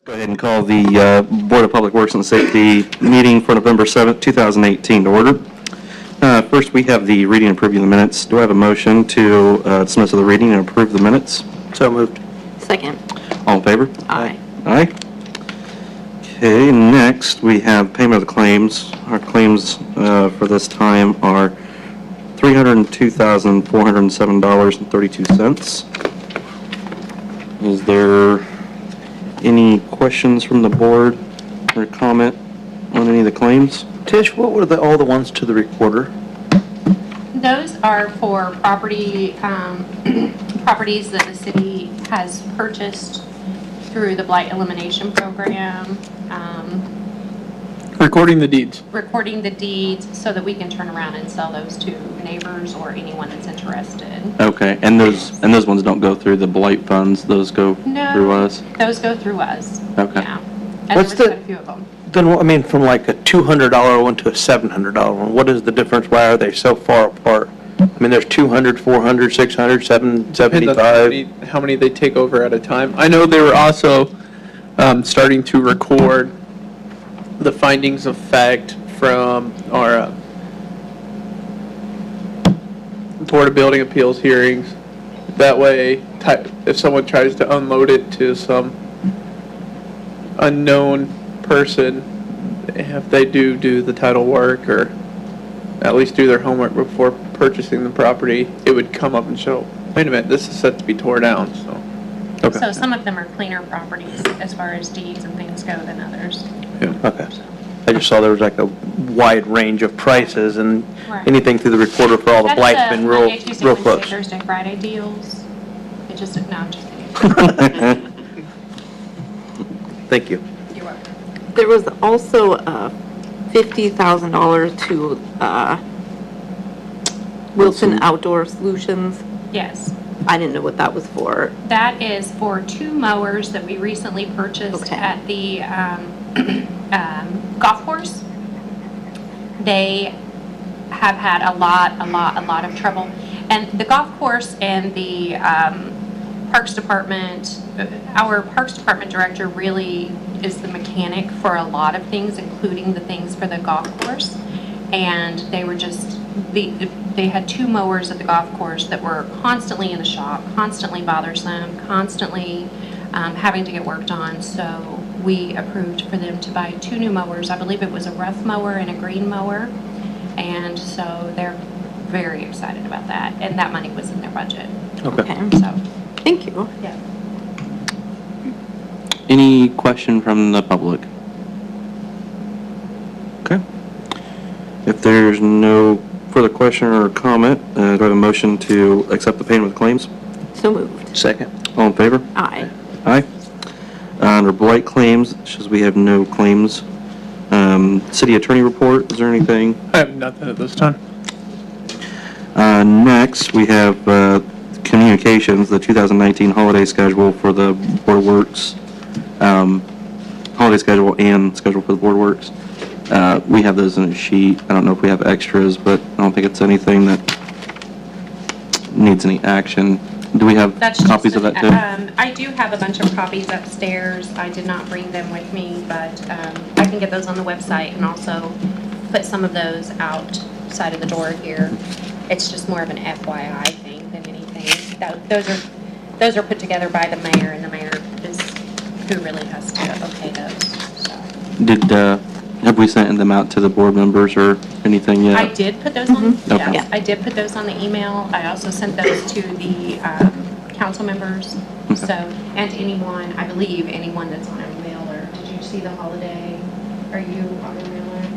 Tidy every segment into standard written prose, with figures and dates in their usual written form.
Go ahead and call the Board of Public Works and Safety meeting for November 7th, 2018 to order. First, we have the reading and approving of the minutes. Do I have a motion to dismiss the reading and approve the minutes? So moved. Second. All in favor? Aye. Aye. Okay, next we have payment of the claims. Our claims for this time are $302,407.32. Is there any questions from the board or comment on any of the claims? Tish, what were all the ones to the recorder? Those are for property, properties that the city has purchased through the blight elimination program, Recording the deeds. recording the deeds so that we can turn around and sell those to neighbors or anyone that's interested. Okay, and those ones don't go through the blight funds, those go No. through us? Those go through us. Okay. Yeah. And What's there's the- quite a few of them. Then, I mean, from like a $200 one to a $700 one, what is the difference? Why are they so far apart? I mean, there's 200, 400, 600, Depends on 775. how many they take over at a time. I know they were also starting to record the findings of fact from our Board of Building Appeals hearings. That way, if someone tries to unload it to some unknown person, if they do the title work or at least do their homework before purchasing the property, it would come up and show, wait a minute, this is set to be tore down, so. Okay. So some of them are cleaner properties as far as deeds and things go than others. Okay. I just saw there was like a wide range of prices, and Right. anything through the recorder for all the That's blight's been real, Monday, Tuesday, real Wednesday, close. Thursday, Friday deals. It just, no, I'm just kidding. Thank you. You're welcome. There was also $50,000 to Wilson Outdoor Solutions. Yes. I didn't know what that was for. That is for 2 mowers that we recently purchased Okay. at the golf course. They have had a lot of trouble. And the golf course and the Parks Department, our Parks Department director really is the mechanic for a lot of things, including the things for the golf course. And they were just, they had 2 mowers at the golf course that were constantly in the shop, constantly bothersome, constantly having to get worked on. So we approved for them to buy 2 new mowers. I believe it was a rough mower and a green mower. And so they're very excited about that. And that money was in their budget. Okay. So, Thank you. yeah. Any question from the public? Okay. If there's no further question or comment, do I have a motion to accept the payment of the claims? So moved. Second. All in favor? Aye. Aye. Under blight claims, it shows we have no claims. City attorney report, is there anything? I have nothing at this time. Next, we have communications, the 2019 holiday schedule for the Board of Works, holiday schedule and schedule for the Board of Works. We have those in a sheet. I don't know if we have extras, but I don't think it's anything that needs any action. Do we have That's copies of just, that too? I do have a bunch of copies upstairs. I did not bring them with me, but I can get those on the website and also put some of those outside of the door here. It's just more of an FYI thing than anything. Those are put together by the mayor, and the mayor is who really has to okay those. So. Have we sent them out to the board members or anything yet? I did put those on, Okay. yes, I did put those on the email. I also sent those to the council members. Okay. So, and to anyone, I believe anyone that's on a mailer. Did you see the holiday? Are you on a mailer?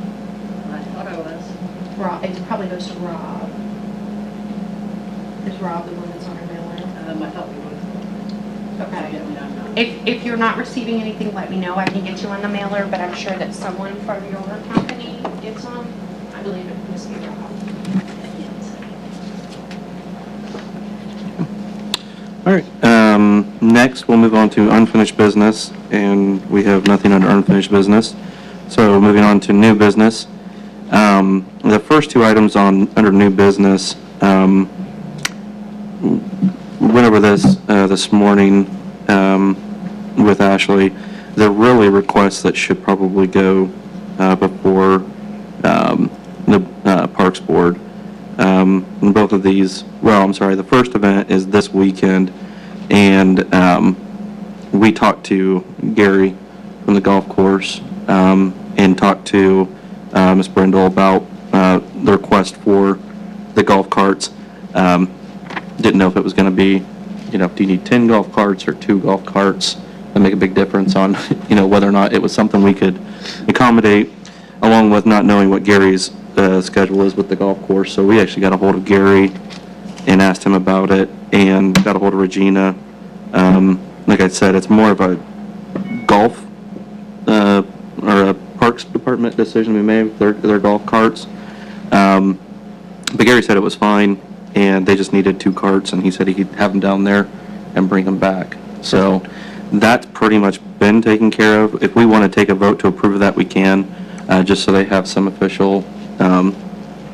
I thought I was. Rob, it probably goes to Rob. Is Rob the one that's on a mailer? I thought we would. Okay. I'm not. If you're not receiving anything, let me know. I can get you on the mailer, but I'm sure that someone from your company gets them. I believe it must be Rob. All right, next we'll move on to unfinished business, and we have nothing under unfinished business. So moving on to new business. The first 2 items under new business, we went over this morning with Ashley. they're really requests that should probably go before the Parks Board. And both of these, well, I'm sorry, the first event is this weekend, and we talked to Gary from the golf course and talked to Ms. Brindle about the request for the golf carts. Didn't know if it was going to be, do you need 10 golf carts or 2 golf carts? That make a big difference on, whether or not it was something we could accommodate, along with not knowing what Gary's schedule is with the golf course. So we actually got a hold of Gary and asked him about it, and got a hold of Regina. Like I said, it's more of a golf or a Parks Department decision we made, their golf carts. But Gary said it was fine, and they just needed 2 carts, and he said he could have them down there and bring them back. So that's pretty much been taken care of. If we want to take a vote to approve of that, we can, just so they have some official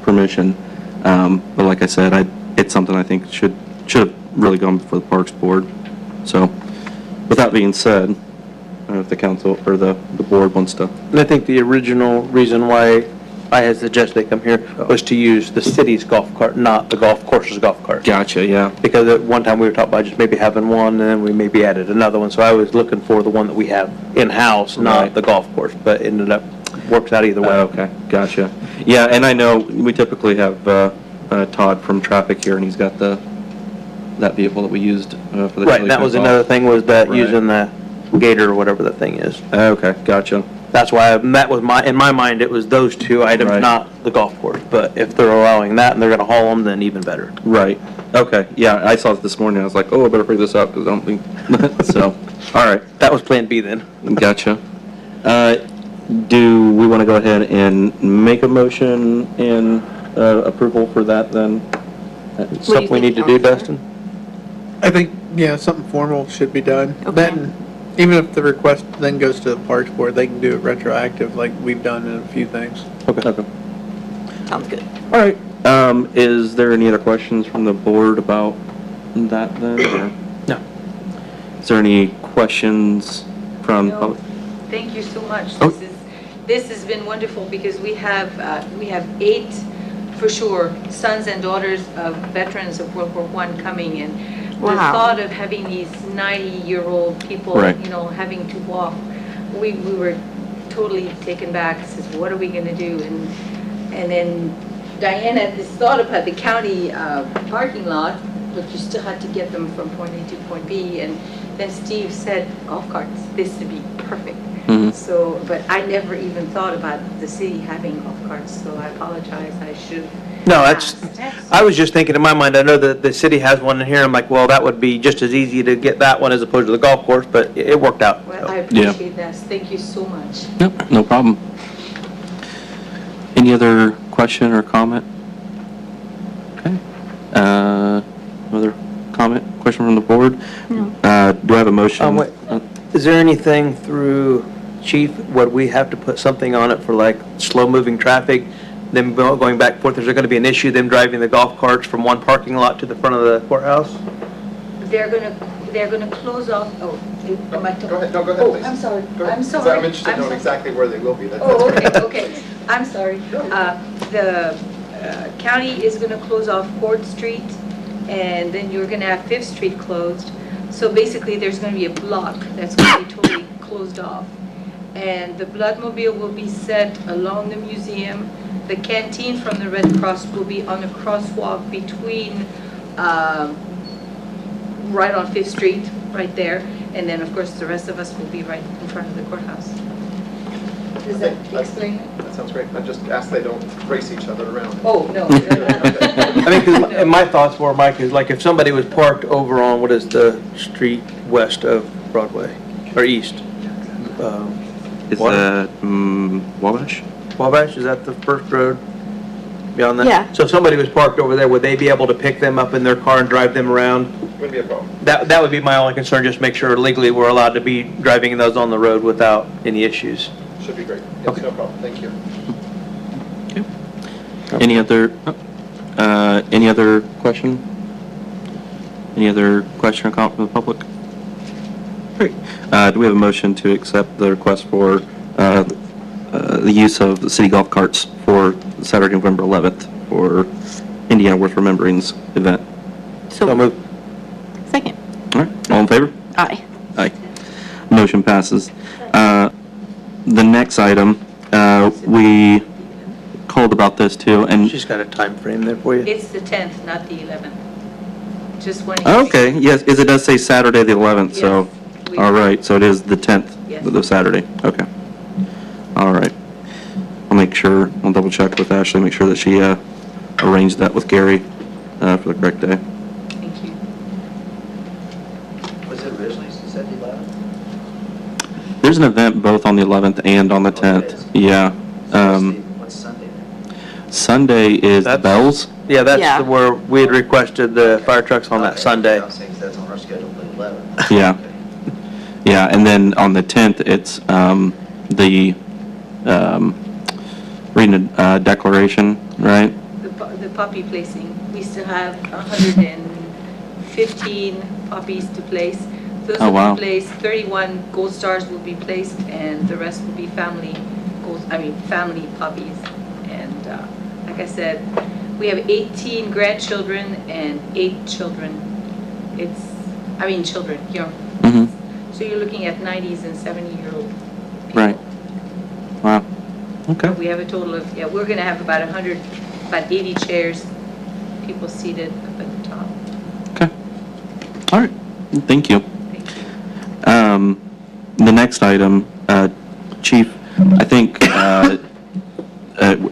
permission. But like I said, it's something I think should have really gone before the Parks Board. So with that being said, if the council or the board wants to. And I think the original reason why I had suggested they come here was to use the city's golf cart, not the golf course's golf cart. Gotcha, yeah. Because at one time we were talking about just maybe having one, and then we maybe added another one. So I was looking for the one that we have in-house, not Right. the golf course, but it ended up, works out either way. Okay, gotcha. Yeah, and I know we typically have Todd from traffic here, and he's got that vehicle that we used for the. Right, chili that was cook-off. another thing, was that Right. using the Gator or whatever that thing is. Okay, gotcha. That's why, that was in my mind, it was those 2 items, Right. not the golf course. But if they're allowing that and they're gonna haul them, then even better. Right, okay, yeah, I saw it this morning, I was like, oh, I better figure this out, because I don't think, so, all right, That was Plan B then. gotcha. Do we want to go ahead and make a motion and approval for that then? Something we need to do, Dustin? I think, yeah, something formal should be done. Okay. Then, even if the request then goes to the Parks Board, they can do it retroactive like we've done in a few things. Okay. Sounds good. All right, is there any other questions from the board about that then? or- No. Is there any questions from No. public? Thank you so much. Oh. This has been wonderful because we have 8, for sure, sons and daughters of veterans of World War I coming, and the Wow. thought of having these 90-year-old people, Right. having to walk, we were totally taken back, says, what are we going to do? And then Diana had this thought about the county parking lot, but you still had to get them from point A to point B, and then Steve said, golf carts, this would be perfect. Mhm. So, but I never even thought about the city having golf carts, so I apologize, I should have. No, that's, asked. I was just thinking in my mind, I know that the city has one in here, I'm like, well, that would be just as easy to get that one as opposed to the golf course, but it worked out. Well, I Yeah. appreciate that, thank you so much. Yep, no problem. Any question or comment? Okay. Other comment, question from the board? No. Do I have a motion? Wait. Is there anything through chief, would we have to put something on it for like slow-moving traffic, them going back and forth? Is there going to be an issue, them driving the golf carts from one parking lot to the front of the courthouse? They're gonna close off, oh, am I talking? Go ahead, no, go ahead, Oh, please. I'm sorry, Go ahead. I'm 'Cause sorry. I'm interested in knowing sorry. exactly where they will be. Oh, okay, That's okay, I'm sorry. The county is gonna close off Court Street, and then you're gonna have Fifth Street closed. So basically, there's gonna be a block that's gonna be totally closed off. And the Bloodmobile will be set along the museum. The canteen from the Red Cross will be on a crosswalk between, right on Fifth Street, right there. And then, of course, the rest of us will be right in front of the courthouse. Does that explain it? That sounds great. I just ask they don't race each other around. Oh, no. I mean, 'cause and my thoughts were, Mike, is like if somebody was parked over on, what is the street west of Broadway, or east? Is What? that Wabash? Wabash, is that the first road beyond that? Yeah. So if somebody was parked over there, would they be able to pick them up in their car and drive them around? Wouldn't be a problem. That would be my only concern, just make sure legally we're allowed to be driving those on the road without any issues. Should be great. Yes, Okay. no problem. Thank you. Any other question? Any other question or comment from the public? Great. Do we have a motion to accept the request for the use of the city golf carts for Saturday, November 11th for Indiana Worth Remembering's event? So moved. Second. All right, all in favor? Aye. Aye. Motion passes. The next item, we called about this too, and, She's got a time frame there for you. It's the 10th, not the 11th. Just wanted to. oh, okay, yes, it does say Saturday, the 11th, so, Yes, we- all right, so it is the 10th, Yes. the Saturday, okay. All right. I'll make sure, I'll double check with Ashley, make sure that she arranged that with Gary for the correct day. Thank you. Was it originally said the 11th? There's an event both on the 11th and on the 10th, yeah. What's Sunday then? Sunday is the That's- bells? Yeah, that's Yeah. where we had requested the fire trucks on that Okay, Sunday. I was saying that's on our schedule for the 11th. Yeah. Okay. Yeah, and then on the 10th, it's the reading a declaration, right? The puppy placing, we still have 115 puppies to place. Those Oh, will wow. be placed, 31 gold stars will be placed, and the rest will be family family puppies. And like I said, we have 18 grandchildren and 8 children. Children, young. Mm-hmm. So you're looking at 90s and 70-year-old people. Right. Wow. Okay. We have a total of, we're going to have about 80 chairs, people seated up at the top. Okay. All right. Thank you. Thank you. The next item, Chief, I think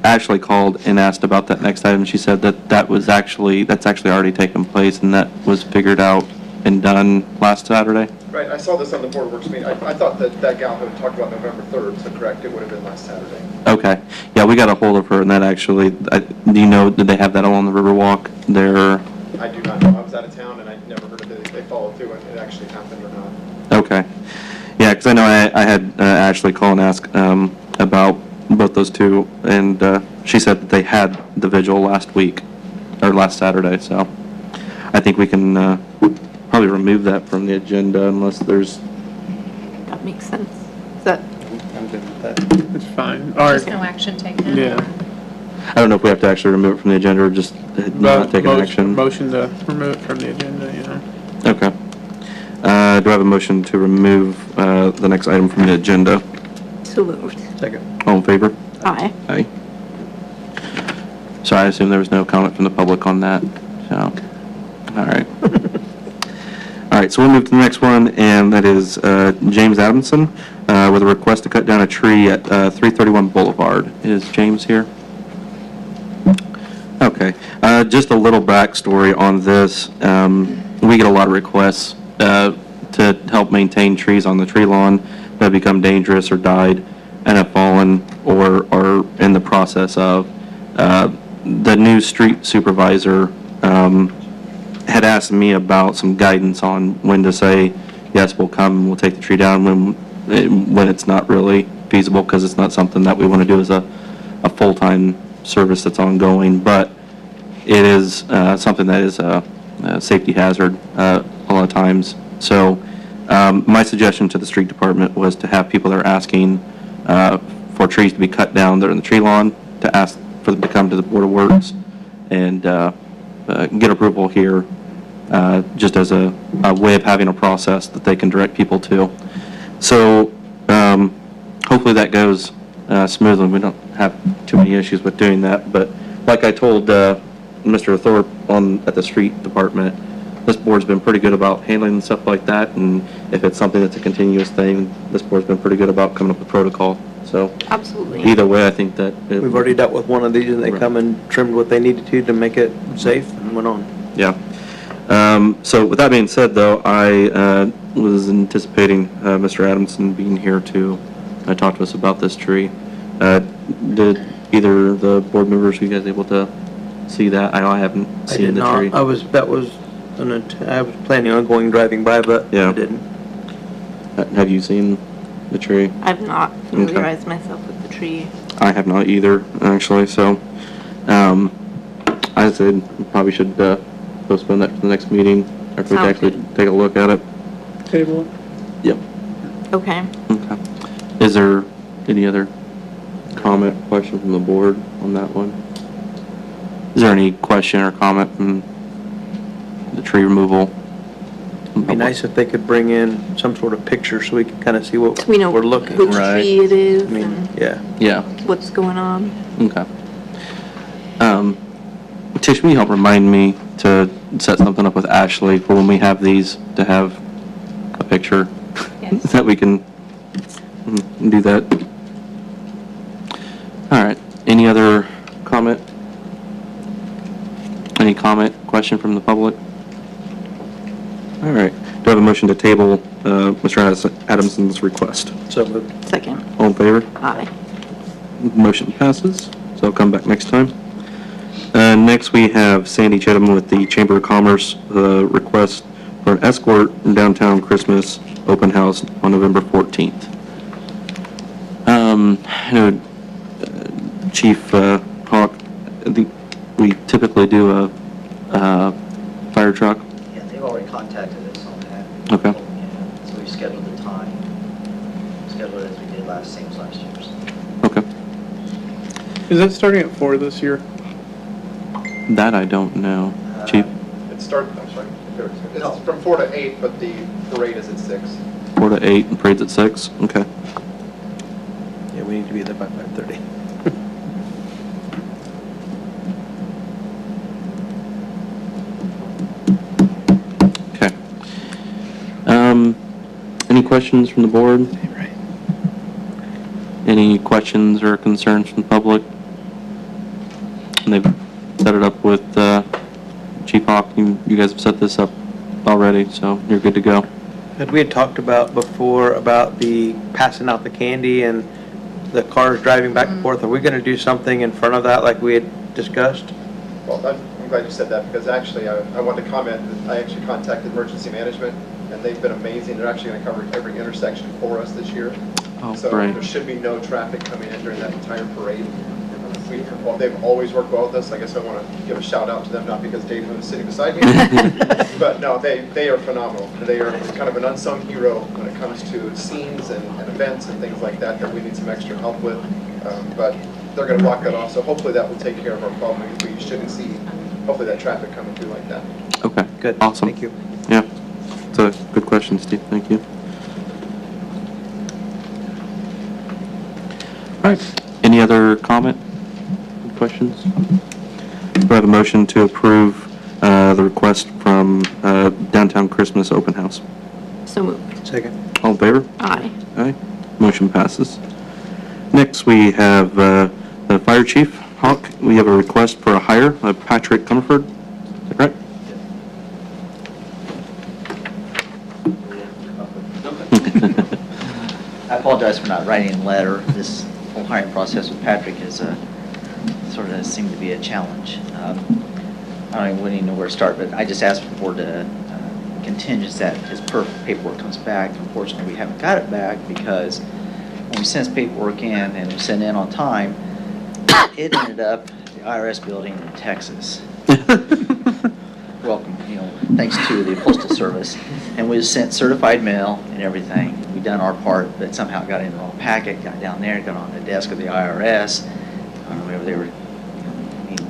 Ashley called and asked about that next item. She said that's actually already taken place and that was figured out and done last Saturday. Right, I saw this on the Board of Works meeting. I thought that gal had talked about November 3rd, so correct, it would have been last Saturday. Okay. Yeah, we got a hold of her and that actually, do you know, did they have that along the Riverwalk there? I do not know. I was out of town and I never heard if they followed through and it actually happened or not. Okay. Yeah, because I know I had Ashley call and ask about both those two, and she said that they had the vigil last week, or last Saturday, so I think we can probably remove that from the agenda unless there's, That makes sense. Is that, I'm good with that. It's fine. Or, Just no action taken. yeah. I don't know if we have to actually remove it from the agenda or just not take an action. Motion to remove it from the agenda, you know. Okay. Do I have a motion to remove the next item from the agenda? so moved. Second. All in favor? Aye. Aye. So I assume there was no comment from the public on that, so, all right. All right, so we'll move to the next one, and that is James Adamson with a request to cut down a tree at 331 Boulevard. Is James here? Okay, just a little backstory on this. We get a lot of requests to help maintain trees on the tree lawn that have become dangerous or died and have fallen or are in the process of. The new street supervisor had asked me about some guidance on when to say, yes, we'll come and we'll take the tree down, when it's not really feasible, because it's not something that we want to do as a full-time service that's ongoing, but it is something that is a safety hazard a lot of times. So my suggestion to the street department was to have people that are asking for trees to be cut down that are in the tree lawn, to ask for them to come to the Board of Works and get approval here, just as a way of having a process that they can direct people to. So hopefully that goes smoothly. We don't have too many issues with doing that, but like I told Mr. Thorpe at the street department, this board's been pretty good about handling stuff like that, and if it's something that's a continuous thing, this board's been pretty good about coming up with protocol. So Absolutely. either way, I think that We've already dealt with one of these, and they Right. come and trimmed what they needed to make it safe, and went on. Yeah. So with that being said, though, I was anticipating Mr. Adamson being here to talk to us about this tree. Did either of the board members, are you guys able to see that? I know I haven't I seen did the not, tree. I was planning on going driving by, but Yeah. I didn't. Have you seen the tree? I've not familiarized myself with the tree. I have not either, actually, so I said we probably should postpone that to the next meeting after we Sounds actually good. take a look at it. Table. Yep. Okay. Okay. Is there any other comment, question from the board on that one? Is there any question or comment from the tree removal? It'd be nice if they could bring in some sort of picture so we can kind of see what So we know we're looking. which Right. tree it is I mean, and yeah. Yeah, what's going on. okay. Tish, will you help remind me to set something up with Ashley for when we have these, to have a picture? Yes. That we can do that? All right, any other comment? Any comment, question from the public? All right, do I have a motion to table Mr. Adamson's request? So moved. Second. All in favor? Aye. Motion passes, so I'll come back next time. Next, we have Sandy Chedham with the Chamber of Commerce, request for an escort downtown Christmas open house on November 14th. I know Chief Hawk, I think we typically do a fire truck. Yeah, they've already contacted us on that. Okay. Yeah, so we scheduled the time, scheduled it as we did same as last year. So. Okay. Is that starting at 4 this year? That I don't know. Chief? It starts, I'm sorry, No. it's from 4 to 8, but the parade is at 6. 4 to 8 and parade's at 6? Okay. Yeah, we need to be there by 5:30. Okay. Any questions from the board? Right. Any questions or concerns from the public? And they've set it up with Chief Hawk. You guys have set this up already, so you're good to go. And we had talked about before about the passing out the candy and the cars driving back and forth. Are we going to do something in front of that like we had discussed? Well, I'm glad you said that, because actually, I wanted to comment that I actually contacted emergency management, and they've been amazing. They're actually going to cover every intersection for us this year. Oh, So great. there should be no traffic coming in during that entire parade. Well, they've always worked well with us. I guess I want to give a shout out to them, not because Dave is sitting beside me, but no, they are phenomenal. They are kind of an unsung hero when it comes to scenes and events and things like that we need some extra help with. But they're going to block that off, so hopefully that will take care of our problem. We shouldn't see, hopefully, that traffic coming through like that. Okay. Good. Awesome. Thank you. Yeah. It's a good question, Steve. Thank you. All right. Any other comment? Questions? Do I have a motion to approve the request from Downtown Christmas Open House? So moved. Second. All in favor? Aye. Aye. Motion passes. Next, we have the Fire Chief Hawk. We have a request for a hire of Patrick Comerford. Is that correct? I apologize for not writing a letter. This whole hiring process with Patrick is sort of seemed to be a challenge. I don't even know where to start, but I just asked for the board to contingent that his paperwork comes back. Unfortunately, we haven't got it back because when we sent his paperwork in and we sent it in on time, it ended up at the IRS building in Texas. Welcome, thanks to the Postal Service. And we sent certified mail and everything. We done our part, but somehow it got in the wrong packet, got down there, got on the desk of the IRS. Whenever they were,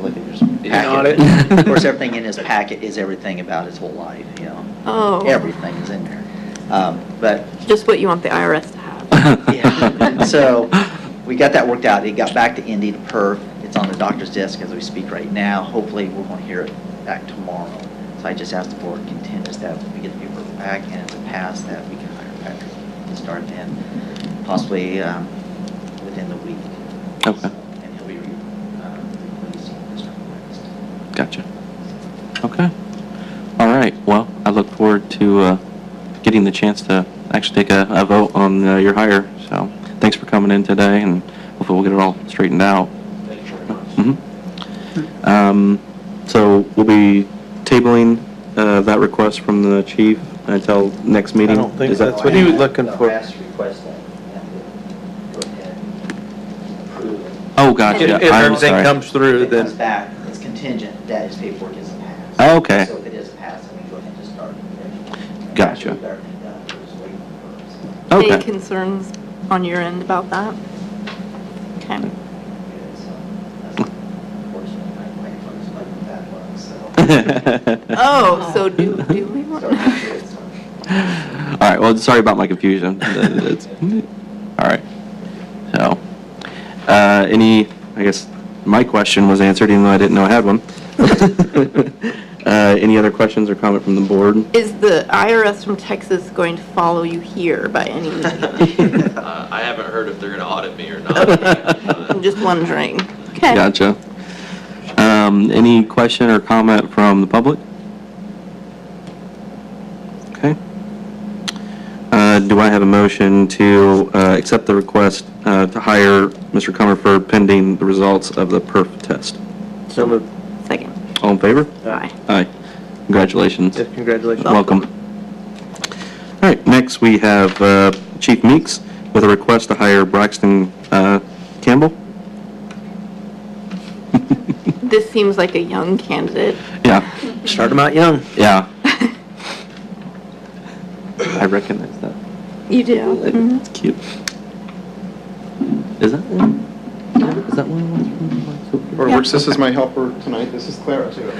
look at his packet. Of course, everything in his packet is everything about his whole life, Oh. Everything is in there. But Just what you want the IRS to have. yeah. So we got that worked out. It got back to Indy, to Perth. It's on the doctor's desk as we speak right now. Hopefully, we're going to hear it back tomorrow. So I just asked the board contingent that we get the paperwork back and it's a pass that we can hire Patrick to start then, possibly within the week. Okay. And he'll be released District West. Gotcha. Okay. All right. Well, I look forward to getting the chance to actually take a vote on your hire. So thanks for coming in today, and hopefully we'll get it all straightened out. Thank you very much. So we'll be tabling that request from the chief until next meeting? I don't think Is that- that's what he was looking No, for. I asked to request that. We have to go ahead and approve it. Oh, gotcha. If I'm everything sorry. comes through, If it comes then, back, it's contingent that his paperwork is a pass. Oh, okay. So if it is a pass, then we go ahead and just start. Gotcha. We've got everything done, we're just waiting Okay. Any concerns on your end about that? Okay. Oh, so do we want? All right, well, sorry about my confusion. All right. So, I guess my question was answered even though I didn't know I had one. Any other questions or comment from the board? Is the IRS from Texas going to follow you here by any means? I haven't heard if they're going to audit me or not. I'm just wondering. Okay. Gotcha. Any question or comment from the public? Okay. Do I have a motion to accept the request to hire Mr. Comerford pending the results of the perf test? So moved. Second. All in favor? Aye. Aye. Congratulations. Yes, congratulations. Welcome. All right, next we have Chief Meeks with a request to hire Braxton Campbell. This seems like a young candidate. Yeah, Start them out young. yeah. I recognize that. You do? Mhm. It's cute. Is that one? Is that one of the ones from like, Board of Works, this is my helper tonight. This is Clara, too.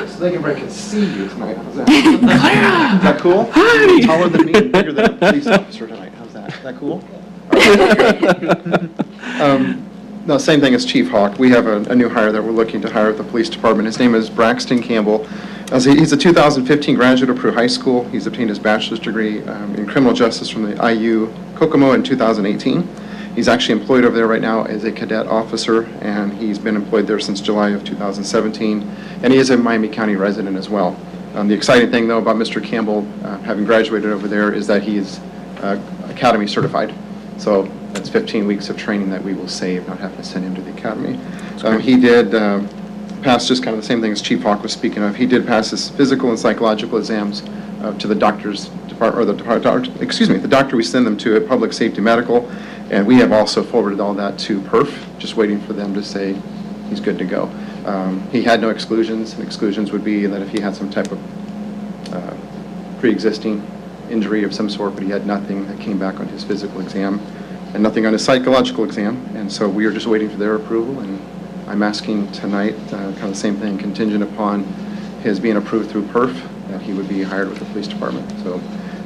So they can see you tonight. How's that? Clara! Is that cool? Hi! Taller than me and bigger than a police officer tonight. How's that? Is that cool? No, same thing as Chief Hawk. We have a new hire that we're looking to hire at the police department. His name is Braxton Campbell. He's a 2015 graduate of Peru High School. He's obtained his bachelor's degree in criminal justice from the IU Kokomo in 2018. He's actually employed over there right now as a cadet officer, and he's been employed there since July of 2017. And he is a Miami County resident as well. The exciting thing, though, about Mr. Campbell having graduated over there is that he is academy certified. So that's 15 weeks of training that we will save, not having to send him to the academy. He did pass just kind of the same thing as Chief Hawk was speaking of. He did pass his physical and psychological exams to the doctor's department, or the doctor we send them to at Public Safety Medical, and we have also forwarded all that to PERF, just waiting for them to say he's good to go. He had no exclusions, and exclusions would be that if he had some type of pre-existing injury of some sort, but he had nothing that came back on his physical exam and nothing on his psychological exam, and so we are just waiting for their approval, and I'm asking tonight, kind of the same thing, contingent upon his being approved through PERF, that he would be hired with the police department. So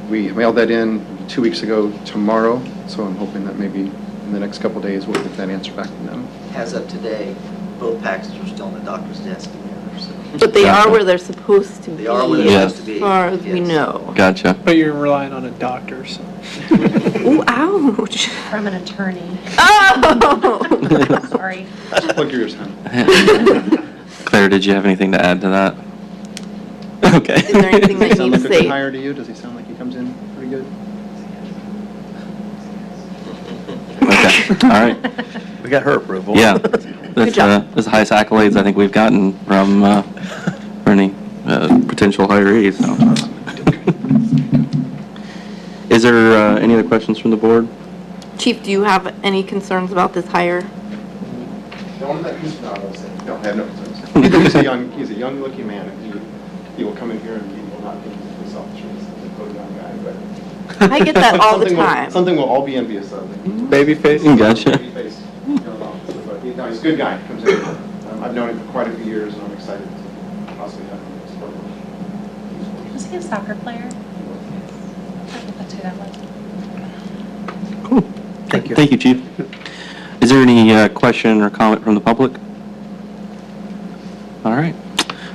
we mailed that in 2 weeks ago tomorrow, so I'm hoping that maybe in the next couple days we'll get that answer back from them. As of today, both packages are still on the doctor's desk together, so. But they are where they're supposed to be. They are where they're Yes. supposed to be. As far as we yes. know. Gotcha. But you're relying on a doctor, so. Ooh, ouch. From an attorney. Oh! Sorry. Plug your ears, hon. Claire, did you have anything to add to that? Okay. Is there anything that Does he you sound need like to a good say? hire to you? Does he sound like he comes in pretty good? Okay, all right. We got her approval. Yeah, that's job. the highest accolades I think we've gotten from for any potential hirees. So. Is there any other questions from the board? Chief, do you have any concerns about this hire? No, I have no concerns. He's a young-looking man, and he will come in here and he will not think he's a police officer. He's a good young guy, but. I get that all the Something will- time. Something we'll all be envious of. Babyface? Gotcha. Babyface, young officer, but no, he's a good guy. Comes in. I've known him for quite a few years, and I'm excited to possibly have him as part of Was he a soccer player? That's who that was. Cool. Thank you. Thank you, Chief. Is there any question or comment from the public? All right.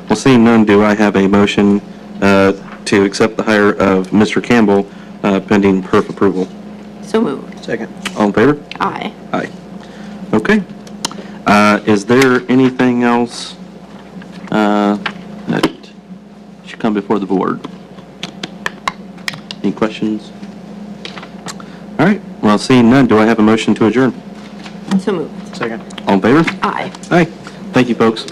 Well, seeing none, do I have a motion to accept the hire of Mr. Campbell pending PERF approval? So moved. Second. All in favor? Aye. Aye. Okay. Is there anything else that should come before the board? Any questions? All right. Well, seeing none, do I have a motion to adjourn? So moved. Second. All in favor? Aye. Aye. Thank you, folks.